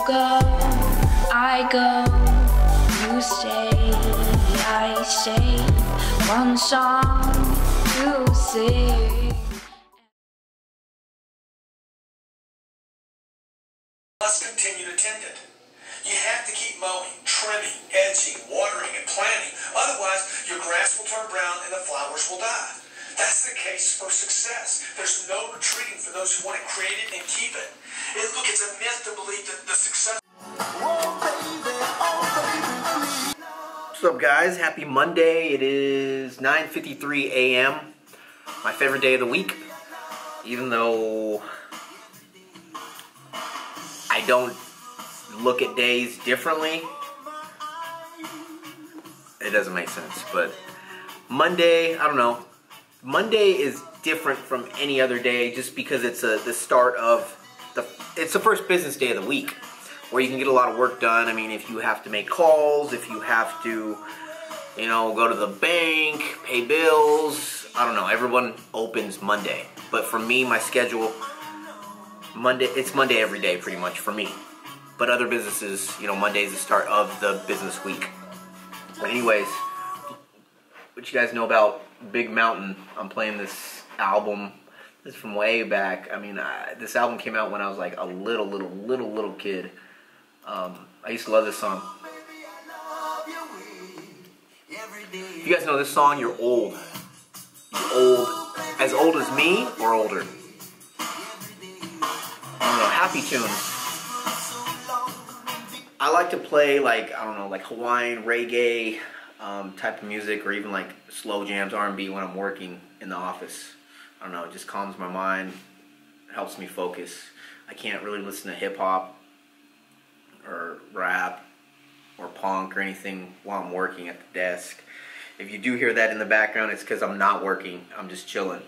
go, I go, you stay, I stay. One song to sing. Must continue to tend it. You have to keep mowing, trimming, edging, watering, and planting. Otherwise, your grass will turn brown and the flowers will die. That's the case for success. There's no retreating for those who want to create it and keep it. Look, it's a myth to believe that the success... What's up, guys? Happy Monday. It is 9:53 a.m. My favorite day of the week. Even though I don't look at days differently. It doesn't make sense, but Monday, I don't know. Monday is different from any other day just because it's the start of it's the first business day of the week where you can get a lot of work done. I mean, if you have to make calls, if you have to, you know, go to the bank, pay bills, I don't know, everyone opens Monday. But for me, my schedule, it's Monday every day pretty much for me. But other businesses, you know, Monday is the start of the business week. But anyways, what you guys know about Big Mountain? I'm playing this album. This is from way back. I mean, this album came out when I was like a little kid. I used to love this song. If you guys know this song, you're old. You're old. As old as me or older? I don't know, happy tunes. I like to play like, I don't know, like Hawaiian reggae type of music, or even like slow jams, R&B when I'm working in the office. I don't know, it just calms my mind, it helps me focus. I can't really listen to hip hop or rap or punk or anything while I'm working at the desk. If you do hear that in the background, it's because I'm not working, I'm just chilling.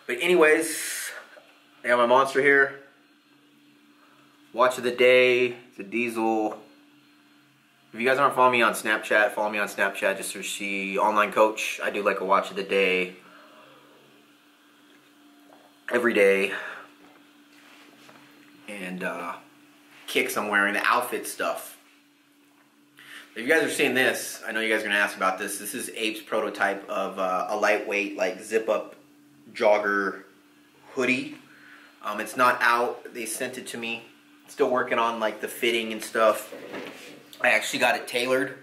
But anyways, I got my monster here. Watch of the day, the Diesel. If you guys aren't following me on Snapchat, follow me on Snapchat. Just search the online coach. I do like a watch of the day every day. And kicks I'm wearing, the outfit stuff. If you guys are seeing this, I know you guys are going to ask about this. This is Ape's prototype of a lightweight, like zip-up jogger hoodie. It's not out. They sent it to me. Still working on like the fitting and stuff. I actually got it tailored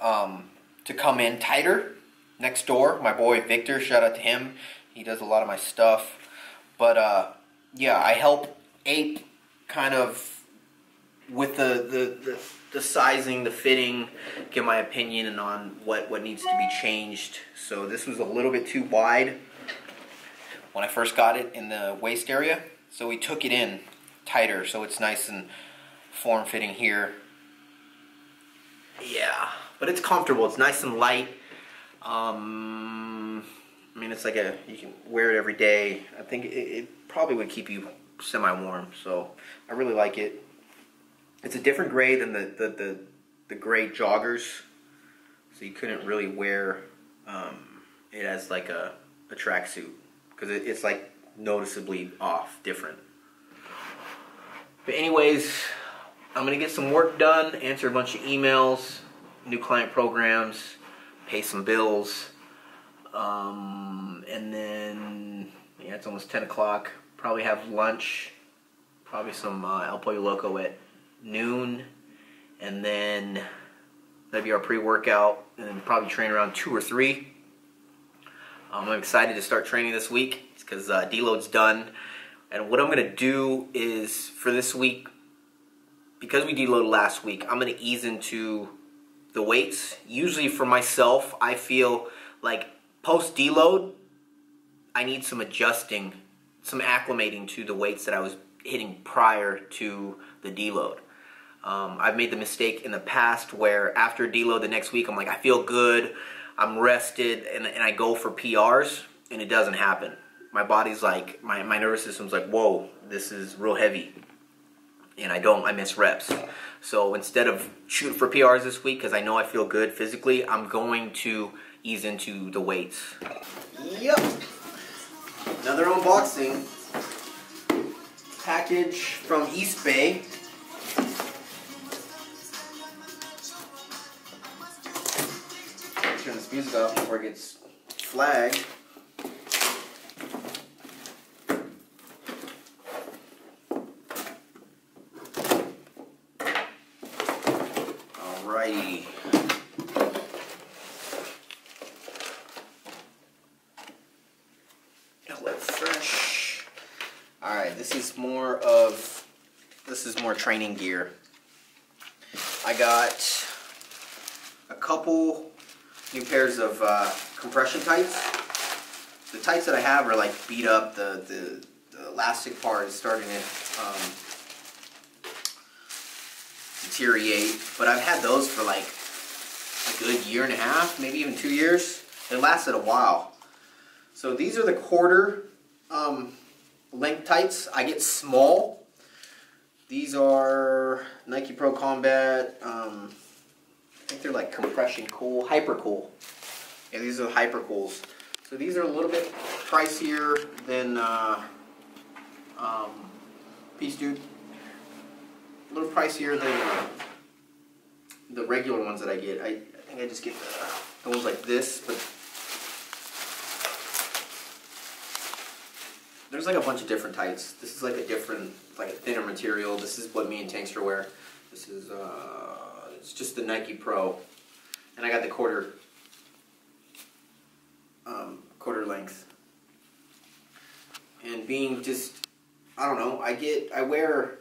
to come in tighter next door. My boy Victor, shout out to him. He does a lot of my stuff. But yeah, I help Ape kind of with the sizing, the fitting, give my opinion on what needs to be changed. So this was a little bit too wide when I first got it in the waist area. So we took it in tighter so it's nice and form-fitting here. Yeah, but it's comfortable. It's nice and light. I mean, it's like you can wear it every day. I think it probably would keep you semi-warm, so I really like it. It's a different gray than the gray joggers, so you couldn't really wear it as like a tracksuit because it's like noticeably off, different. But anyways, I'm going to get some work done, answer a bunch of emails, new client programs, pay some bills, and then, yeah, it's almost 10 o'clock. Probably have lunch, probably some El Pollo Loco at noon, and then that'll be our pre-workout, and then probably train around 2 or 3. I'm excited to start training this week because deload's done. And what I'm going to do is, for this week, because we deloaded last week, I'm going to ease into the weights. Usually for myself, I feel like post-deload, I need some adjusting, some acclimating to the weights that I was hitting prior to the deload. I've made the mistake in the past where after deload the next week, I'm like, I feel good, I'm rested, and I go for PRs, and it doesn't happen. My body's like, my nervous system's like, whoa, this is real heavy. And I miss reps. So instead of shooting for PRs this week, because I know I feel good physically, I'm going to ease into the weights. Yep. Another unboxing. package from East Bay. Turn this music off before it gets flagged. Alrighty. Let's fresh. Alright, this is more training gear. I got a couple new pairs of compression tights. The tights that I have are like beat up. The elastic part is starting to deteriorate, but I've had those for like a good year and a half, maybe even 2 years. They lasted a while. So these are the quarter length tights. I get small. These are Nike Pro Combat. I think they're like compression cool, hyper cool. Yeah, these are the hyper cools. So these are a little bit pricier than Peace Dude. A little pricier than the regular ones that I get. I think I just get the ones like this, but there's like a bunch of different tights. This is like a different, like a thinner material. This is what me and Tankster wear. This is it's just the Nike Pro, and I got the quarter length. And being just, I don't know, I wear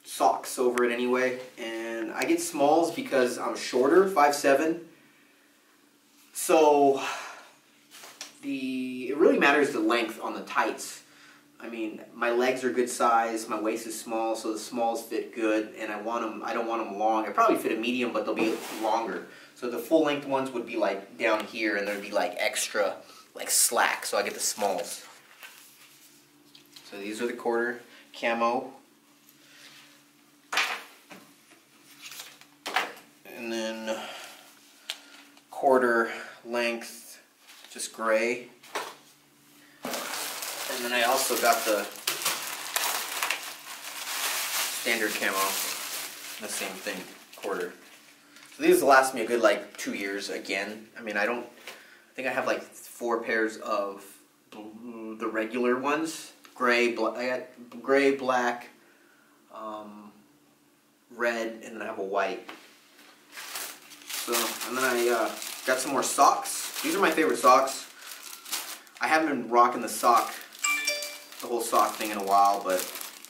socks over it anyway, and I get smalls because I'm shorter, 5'7". So it really matters the length on the tights. I mean, my legs are good size, my waist is small, so the smalls fit good, and I don't want them long. I probably fit a medium, but they'll be longer. So the full length ones would be like down here, and there'd be like extra, like slack, so I get the smalls. So these are the quarter camo. And then quarter length, just gray. And then I also got the standard camo, the same thing, quarter. So these will last me a good like 2 years again. I mean, I think I have like 4 pairs of the regular ones. Gray, I got gray, black, red, and then I have a white. So, and then I got some more socks. These are my favorite socks. I haven't been rocking the whole sock thing in a while, but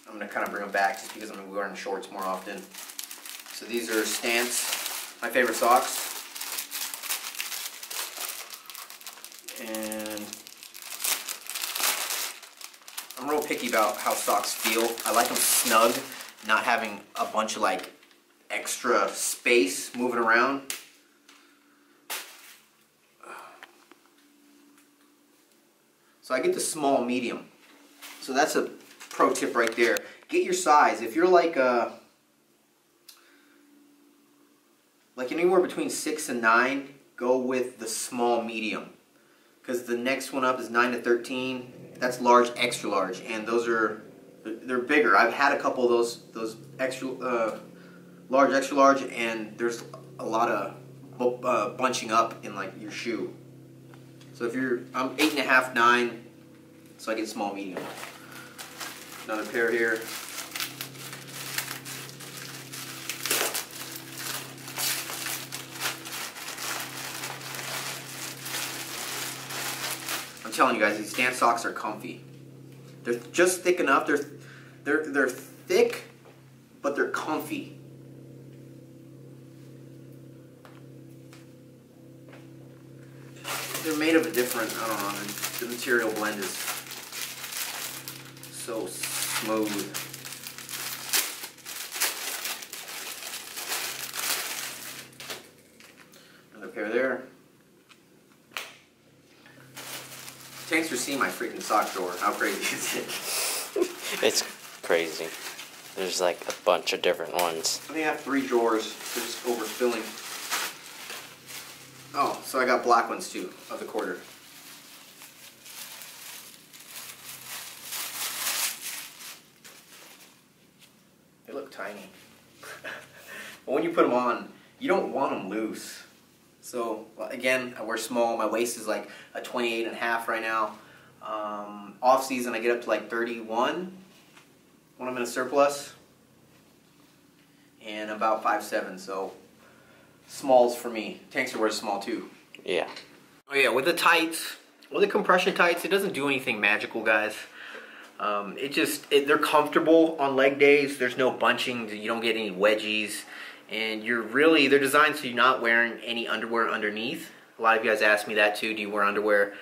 I'm going to kind of bring them back just because I'm going to be wearing shorts more often. So these are Stance, my favorite socks. And I'm real picky about how socks feel. I like them snug, not having a bunch of like extra space moving around. So I get the small medium. So that's a pro tip right there. Get your size. If you're like anywhere between 6 and 9, go with the small medium. Because the next one up is 9 to 13. That's large, extra large, and they're bigger. I've had a couple of those extra large, extra large, and there's a lot of bunching up in like your shoe. So if I'm 8.5, 9, so I get small, medium. Another pair here. I'm telling you guys, these Stance socks are comfy. They're just thick enough. They're thick, but they're comfy. They're made of a different, I don't know, the material blend is so smooth. Another pair there. Thanks for seeing my freaking sock drawer. How crazy is it? It's crazy. There's like a bunch of different ones. I think I have 3 drawers. They're just overfilling. Oh, so I got black ones too, of the quarter. tiny. But when you put them on, you don't want them loose. So again, I wear small. My waist is like a 28.5 right now. Off season, I get up to like 31 when I'm in a surplus, and about 5'7", so smalls for me. Tankster wears small too. Yeah. Oh yeah, with the tights, with the compression tights, it doesn't do anything magical, guys. They're comfortable on leg days. There's no bunching. You don't get any wedgies. And they're designed so you're not wearing any underwear underneath. A lot of you guys ask me that too. Do you wear underwear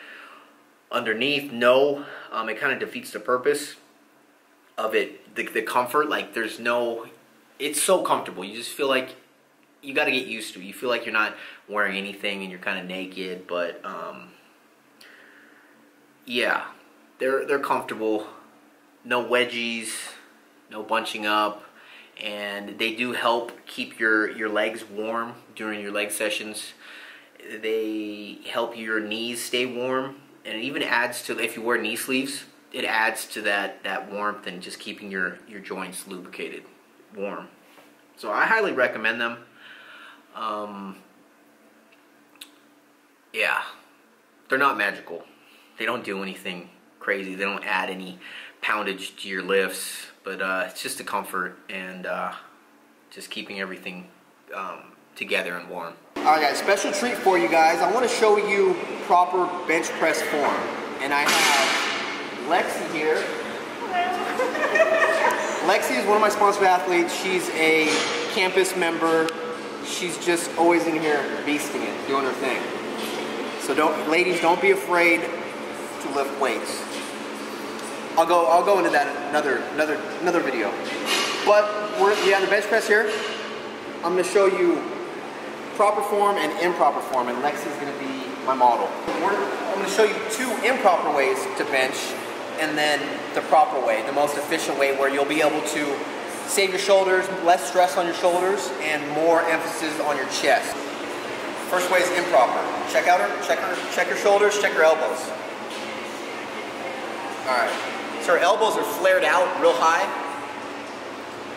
underneath? No. It kind of defeats the purpose of it. The comfort, like it's so comfortable. You just feel like you got to get used to it. You feel like you're not wearing anything and you're kind of naked. But yeah, they're comfortable. No wedgies, no bunching up. And they do help keep your legs warm during your leg sessions. They help your knees stay warm, and it even adds to, if you wear knee sleeves, it adds to that warmth and just keeping your joints lubricated, warm. So I highly recommend them. Yeah, they're not magical. They don't do anything crazy. They don't add any poundage to your lifts. But it's just a comfort and just keeping everything together and warm. Alright guys, special treat for you guys. I want to show you proper bench press form. And I have Lexi here. Lexi is one of my sponsored athletes. She's a campus member. She's just always in here beasting it, doing her thing. So ladies, don't be afraid to lift weights. I'll go into that another video. But we have the bench press here. I'm going to show you proper form and improper form, and Lexi's going to be my model. I'm going to show you 2 improper ways to bench, and then the proper way, the most efficient way, where you'll be able to save your shoulders, less stress on your shoulders, and more emphasis on your chest. First way is improper. Check your shoulders, check your elbows. All right. So our elbows are flared out real high,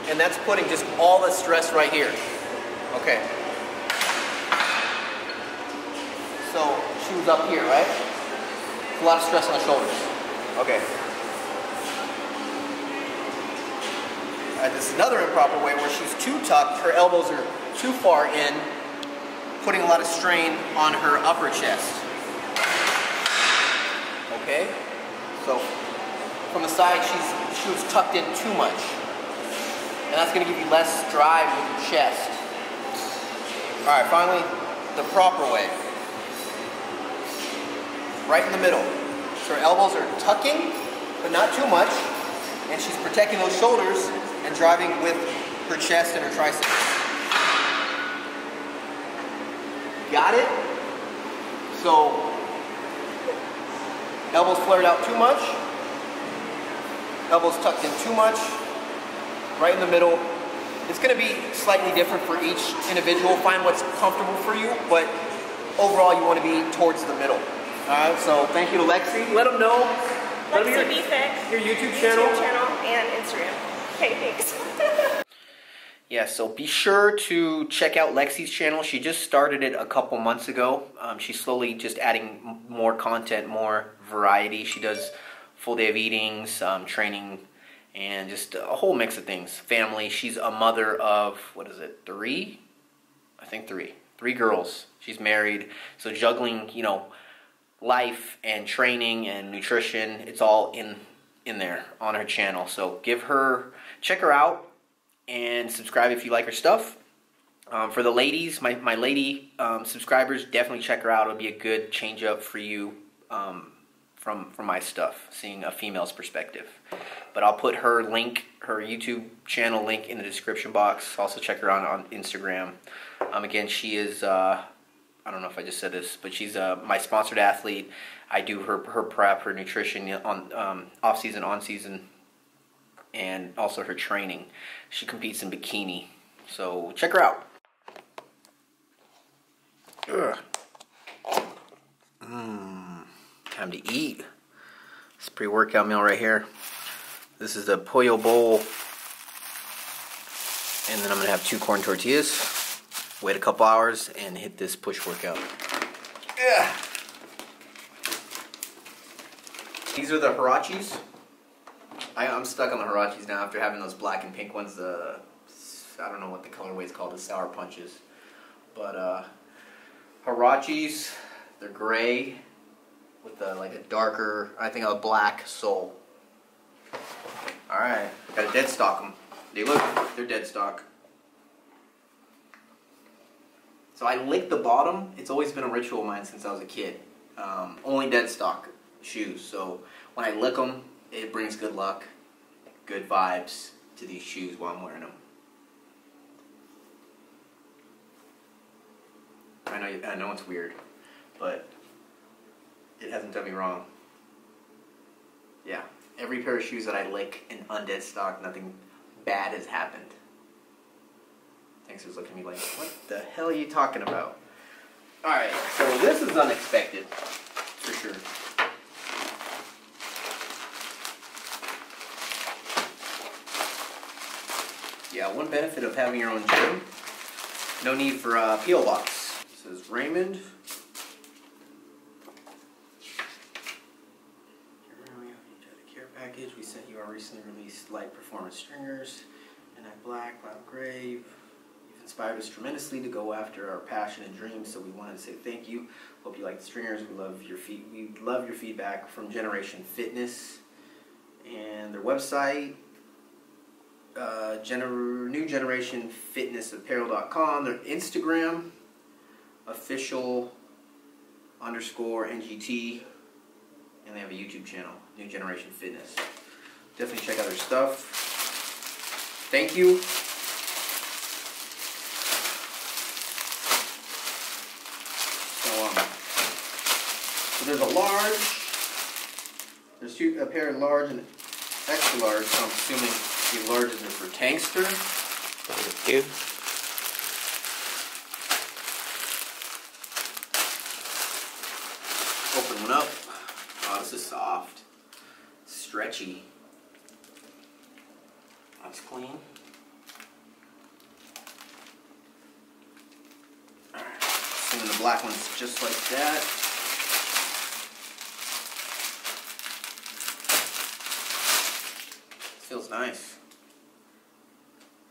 and that's putting just all the stress right here. Okay. So she was up here, right? A lot of stress on the shoulders. Okay. This is another improper way where she's too tucked, her elbows are too far in, putting a lot of strain on her upper chest. Okay? So from the side, she was tucked in too much. And that's going to give you less drive with your chest. Alright, finally, the proper way. Right in the middle. So her elbows are tucking, but not too much. And she's protecting those shoulders and driving with her chest and her triceps. Got it? So, elbows flared out too much. Elbows tucked in too much, right in the middle. It's going to be slightly different for each individual. Find what's comfortable for you, but overall you want to be towards the middle. So thank you to Lexi. Let them know. Lexi Be Fit. Your YouTube channel. And Instagram. Okay, thanks. Yeah, so be sure to check out Lexi's channel. She just started it a couple months ago. She's slowly just adding more content, more variety. She does full day of eatings, training, and just a whole mix of things. Family. She's a mother of, 3? I think 3. 3 girls. She's married. So juggling, life and training and nutrition, it's all in there on her channel. So check her out and subscribe if you like her stuff. For the ladies, my lady subscribers, definitely check her out. It'll be a good change up for you from my stuff, seeing a female's perspective. But I'll put her YouTube channel link in the description box. Also check her out on Instagram. Again, she is, I don't know if I just said this, but she's my sponsored athlete. I do her prep, her nutrition on off-season, on-season, and also her training. She competes in bikini. So check her out. Time to eat. This pre-workout meal right here. This is the pollo bowl And then I'm gonna have 2 corn tortillas, wait a couple hours, and hit this push workout. Yeah. These are the Hirachis. I'm stuck on the Hirachis now after having those black and pink ones. I don't know what the colorway is called, the sour punches. But Hirachis, they're gray with like a darker, I think a black sole. Alright, gotta dead stock them. They're dead stock. So I lick the bottom. It's always been a ritual of mine since I was a kid. Only dead stock shoes. So when I lick them, it brings good luck, good vibes to these shoes while I'm wearing them. I know it's weird, but it hasn't done me wrong. Yeah, every pair of shoes that I lick in undead stock, nothing bad has happened. Thanks for looking at me like, what the hell are you talking about? Alright, so this is unexpected, for sure. Yeah, one benefit of having your own gym, no need for a P.O. box. This is Raymond. Care package. We sent you our recently released light performance stringers, midnight black, cloud gray. You've inspired us tremendously to go after our passion and dreams. So we wanted to say thank you. Hope you like the stringers. We love your feedback from Generation Fitness and their website. New Generation Fitness Apparel.com, their Instagram, official_NGT, and they have a YouTube channel, New Generation Fitness. Definitely check out their stuff. Thank you. So there's a large, there's a pair of large and extra large, so I'm assuming the larges are for Tankster. Thank you. Open one up. Oh, this is soft. Stretchy. That's clean. Alright. Assuming the black one's just like that. Feels nice.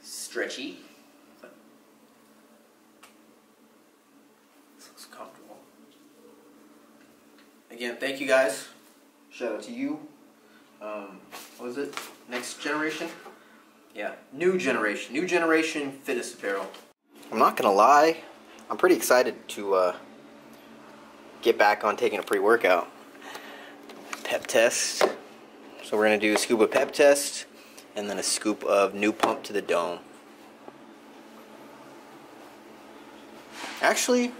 Stretchy. This looks comfortable. Again, thank you guys. Shout out to you. What was it? Next generation? Yeah, New Generation Fitness Apparel. I'm not gonna lie, I'm pretty excited to get back on taking a pre-workout. Pep test. So we're gonna do a scoop of pep test and then a scoop of new pump to the dome. Actually,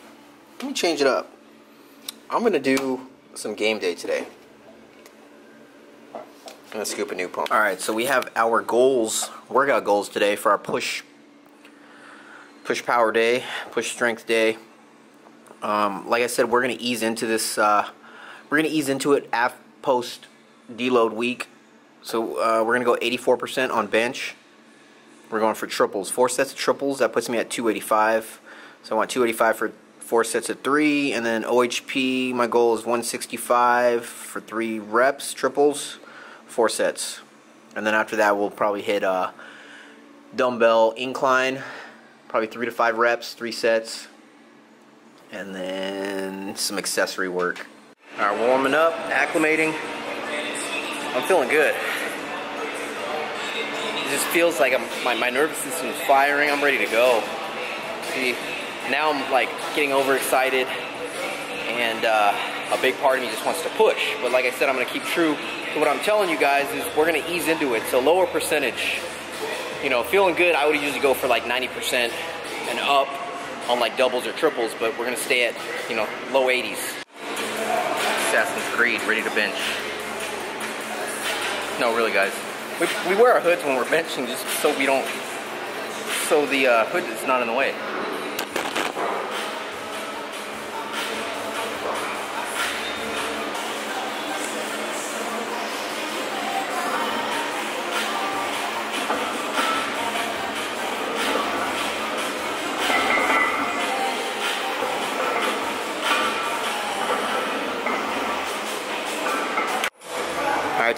let me change it up. I'm gonna do some game day today. I'm gonna scoop a new pump. Alright, so we have our goals, workout goals today for our push power day, push strength day. Like I said, we're gonna ease into this, we're gonna ease into it post deload week. So we're gonna go 84% on bench. We're going for triples, 4 sets of triples. That puts me at 285. So I want 285 for 4 sets of 3, and then OHP, my goal is 165 for 3 reps, triples, 4 sets. And then after that, we'll probably hit a dumbbell incline, probably 3 to 5 reps, 3 sets, and then some accessory work. All right, warming up, acclimating. I'm feeling good. It just feels like my nervous system is firing. I'm ready to go. See, now I'm like getting overexcited, and a big part of me just wants to push. But like I said, I'm going to keep true to what I'm telling you guys is we're going to ease into it. So lower percentage. You know, feeling good, I would usually go for like 90% and up on like doubles or triples, but we're going to stay at, you know, low 80s. Assassin's Creed, ready to bench. No, really, guys. We wear our hoods when we're benching just so we don't, so the hood is not in the way.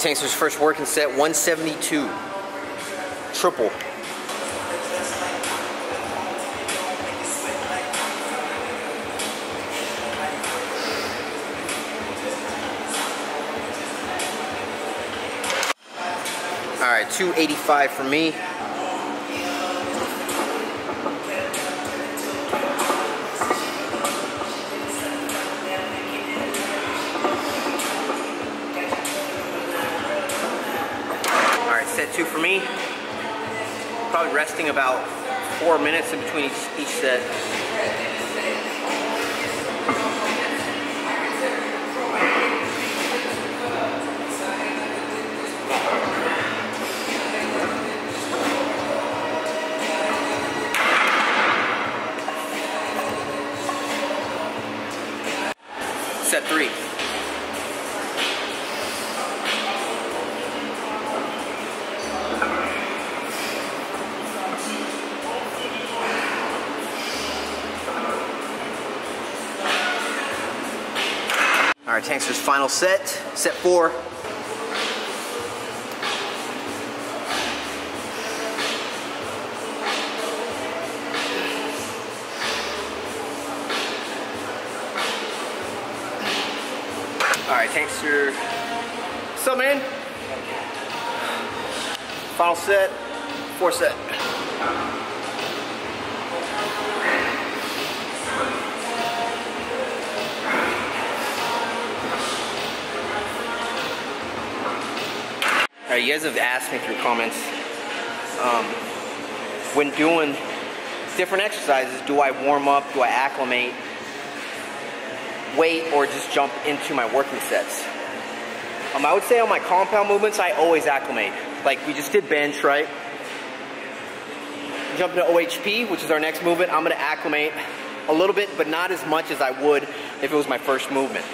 Tankster's first working set, 172. Triple. All right, 285 for me. Set 2 for me. Probably resting about 4 minutes in between each set. Set 3. All right, Tankster's final set, set 4. All right, Tankster, what's up, man? Final set, 4 set. You guys have asked me through comments, when doing different exercises, do I warm up, do I acclimate, wait, or just jump into my working sets? I would say on my compound movements, I always acclimate. Like we just did bench, right? Jump into OHP, which is our next movement. I'm gonna acclimate a little bit, but not as much as I would if it was my first movement.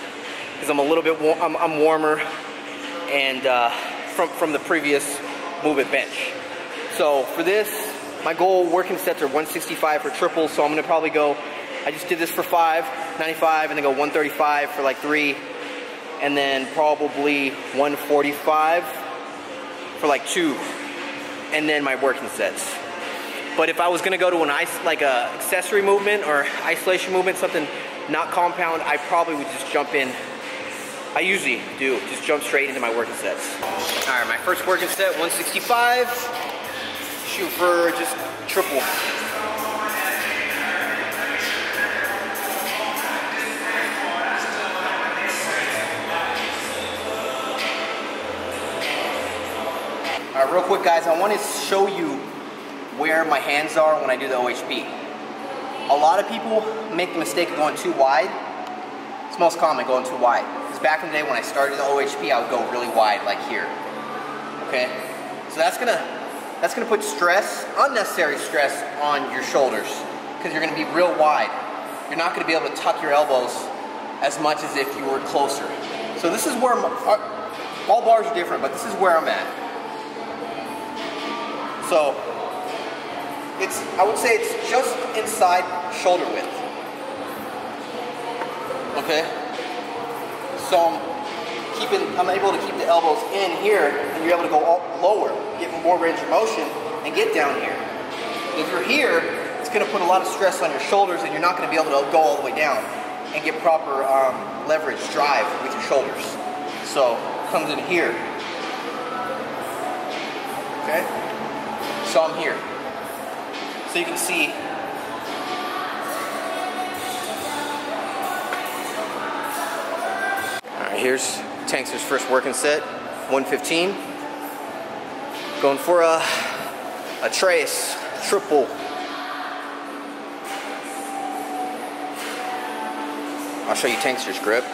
Because I'm a little bit, I'm warmer, and from the previous movement bench. So for this, my goal working sets are 165 for triples, so I'm gonna probably go, I just did this for 5, 95, and then go 135 for like 3, and then probably 145 for like 2, and then my working sets. But if I was gonna go to an accessory movement or isolation movement, something not compound, I probably would just jump in. I usually do, just jump straight into my working sets. All right, my first working set, 165. Shoot for just triple. All right, real quick, guys, I want to show you where my hands are when I do the OHP. A lot of people make the mistake of going too wide. It's most common, going too wide. Because back in the day when I started the OHP, I would go really wide, like here. Okay? So that's gonna put stress, unnecessary stress, on your shoulders. Because you're gonna be real wide. You're not gonna be able to tuck your elbows as much as if you were closer. So this is where, all bars are different, but this is where I'm at. So, I would say it's just inside shoulder width. Okay? So I'm able to keep the elbows in here, and you're able to go lower, get more range of motion, and get down here. If you're here, it's going to put a lot of stress on your shoulders, and you're not going to be able to go all the way down and get proper leverage, drive with your shoulders. So it comes in here. Okay? So I'm here. So you can see. Alright, here's Tankster's first working set, 115. Going for a trace, triple. I'll show you Tankster's grip.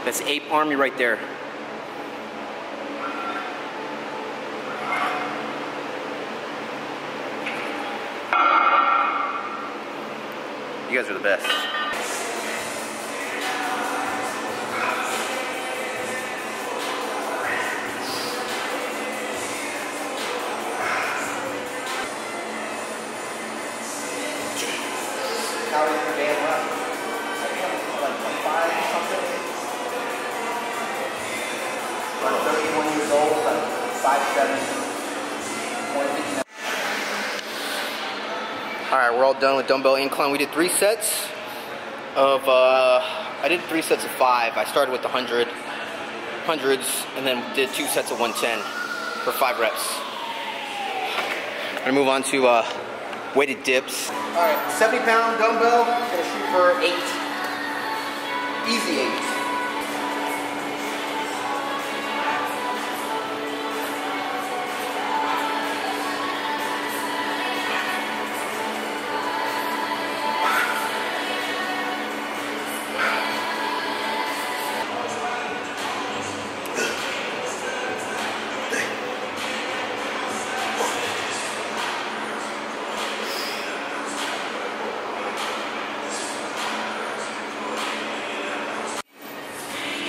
That's Ape Army right there. You guys are the best. Calories per day left. I think I'm like 25 or something. I'm 31 years old, I'm 5'7". Alright, we're all done with dumbbell incline. We did 3 sets of, I did 3 sets of 5. I started with the 100s, and then did 2 sets of 110 for 5 reps. I'm gonna move on to weighted dips. Alright, 70-pound dumbbell, gonna shoot for 8. Easy 8.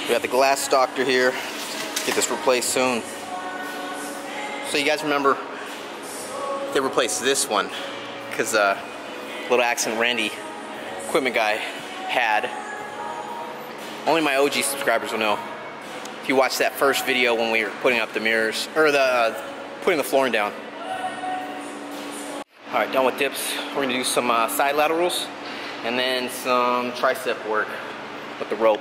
We got the glass doctor here. Get this replaced soon. So you guys remember they replaced this one because little accident Randy, equipment guy, had. Only my OG subscribers will know. If you watched that first video when we were putting up the mirrors or putting the flooring down. All right, done with dips. We're gonna do some side laterals and then some tricep work with the rope.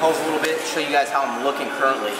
Pose a little bit, show you guys how I'm looking currently.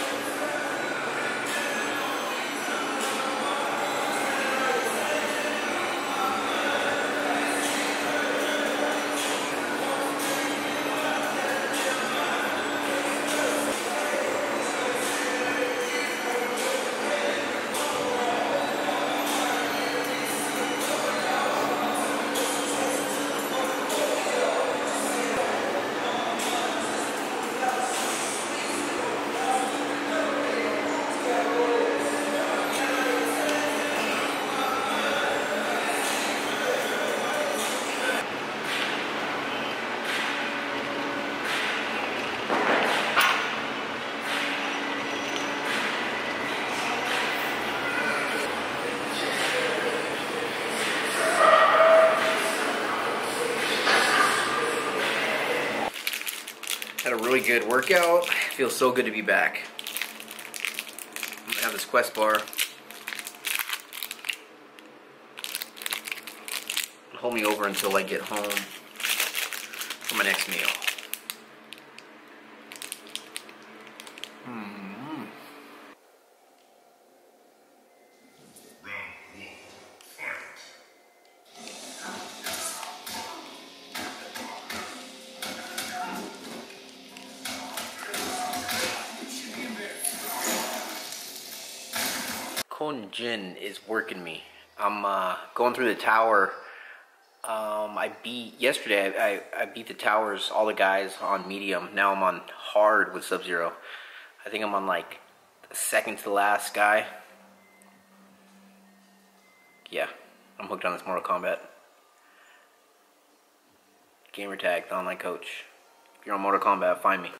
Had a really good workout. Feels so good to be back. I'm gonna have this Quest bar. Hold me over until I get home for my next meal. Gin is working me. I'm going through the tower. Yesterday I beat the towers, all the guys on medium. Now I'm on hard with Sub-Zero. I think I'm on like the second to the last guy. Yeah, I'm hooked on this Mortal Kombat. Gamer tag, the online coach. If you're on Mortal Kombat, find me.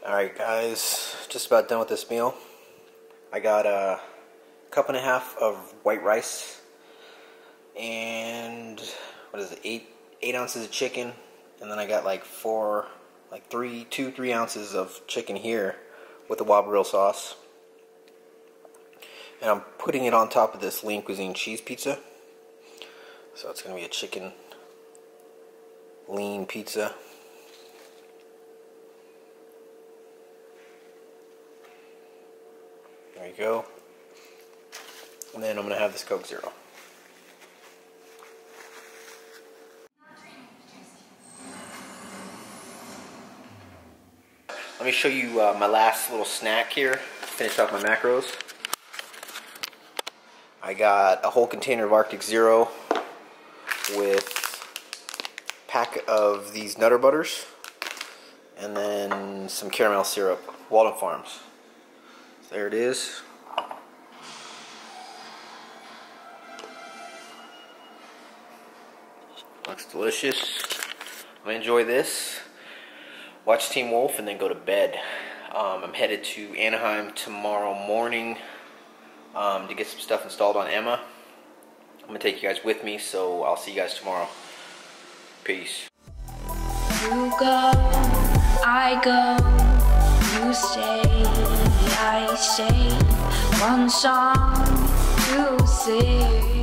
Alright guys, just about done with this meal. I got a cup and a half of white rice and what is it, 8 ounces of chicken, and then I got like 3 ounces of chicken here with the wild grill sauce. And I'm putting it on top of this lean cuisine cheese pizza. So it's going to be a chicken lean pizza. There you go. And then I'm going to have this Coke Zero. Let me show you my last little snack here. Finish off my macros. I got a whole container of Arctic Zero with a pack of these Nutter Butters and then some caramel syrup, Walden Farms. So there it is. Looks delicious. I'm gonna enjoy this, watch Teen Wolf, and then go to bed. I'm headed to Anaheim tomorrow morning to get some stuff installed on Emma. I'm gonna take you guys with me, so I'll see you guys tomorrow. Peace. You go, I go, you stay, I say, one song to sing.